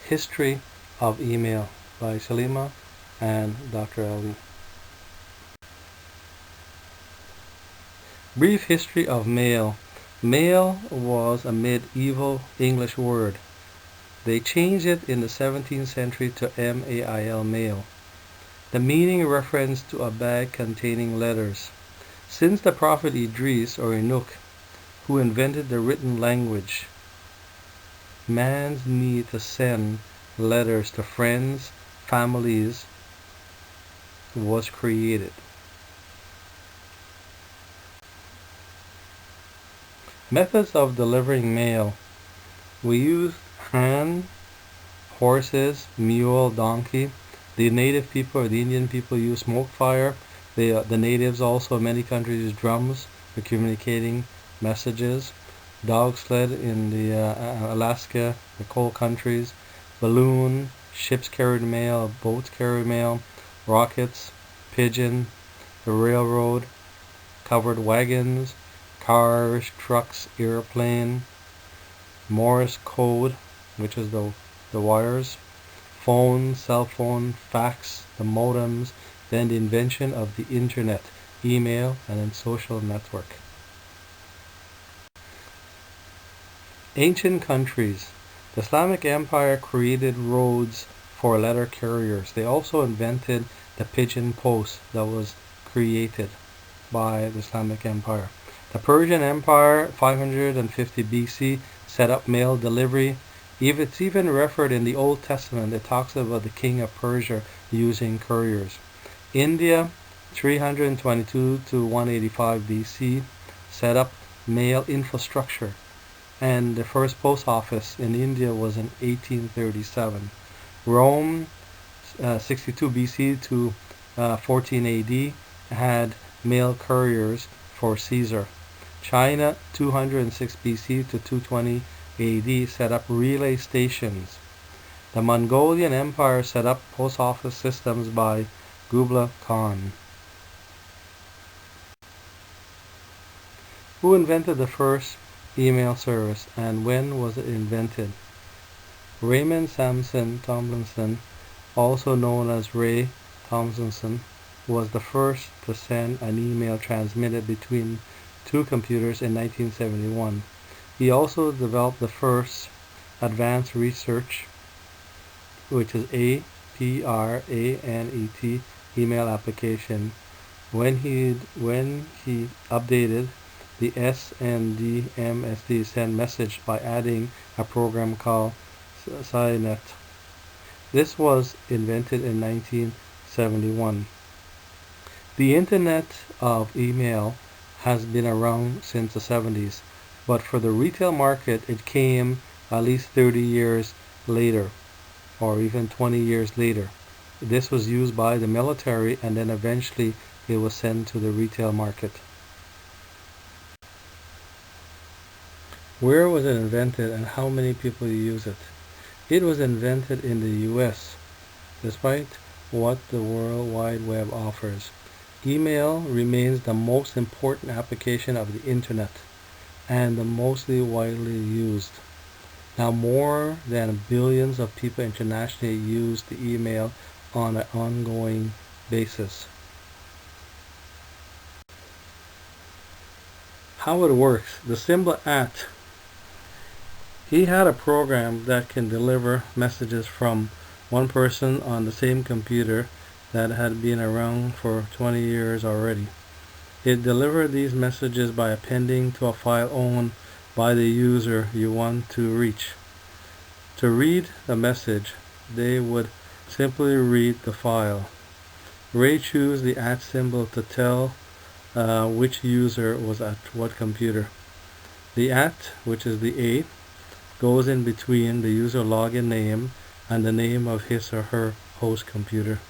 History of Email by Salima and Dr. Ali. Brief history of mail. Mail was a medieval English word. They changed it in the 17th century to mail, mail. The meaning reference to a bag containing letters. Since the Prophet Idris or Enoch, who invented the written language, man's need to send letters to friends, families was created. Methods of delivering mail. We used hand, horses, mule, donkey. The native people or the Indian people use smoke fire. The natives also in many countries use drums for communicating messages. Dog sled in the Alaska, the cold countries. Balloon, ships carried mail, boats carried mail. Rockets, pigeon, the railroad, covered wagons, cars, trucks, airplane, Morse code, which is the wires, phone, cell phone, fax, the modems, then the invention of the internet, email, and then social network. Ancient countries. The Islamic Empire created roads for letter carriers. They also invented the pigeon post that was created by the Islamic Empire. The Persian Empire, 550 BC, set up mail delivery. It's even referred in the Old Testament. It talks about the king of Persia using couriers. India, 322 to 185 BC, set up mail infrastructure. And the first post office in India was in 1837. Rome, 62 BC to 14 AD, had mail couriers for Caesar. China, 206 BC to 220 AD, set up relay stations. The Mongolian Empire set up post office systems by Kublai Khan. Who invented the first email service and when was it invented? Raymond Sampson Tomlinson, also known as Ray Tomlinson, was the first to send an email transmitted between two computers in 1971. He also developed the first advanced research, which is APRANET email application, when he updated the SNDMSD send message by adding a program called SciNet. This was invented in 1971. The Internet of email has been around since the 70s, but for the retail market it came at least 30 years later, or even 20 years later. This was used by the military and then eventually it was sent to the retail market. Where was it invented and how many people use it? It was invented in the US, despite what the World Wide Web offers. Email remains the most important application of the Internet and the mostly widely used. Now more than billions of people internationally use the email on an ongoing basis. How it works. The symbol @ he had a program that can deliver messages from one person on the same computer that had been around for 20 years already. It delivered these messages by appending to a file owned by the user you want to reach. To read the message, they would simply read the file. Ray chose the @ symbol to tell which user was at what computer. The @ which is the A, goes in between the user login name and the name of his or her host computer.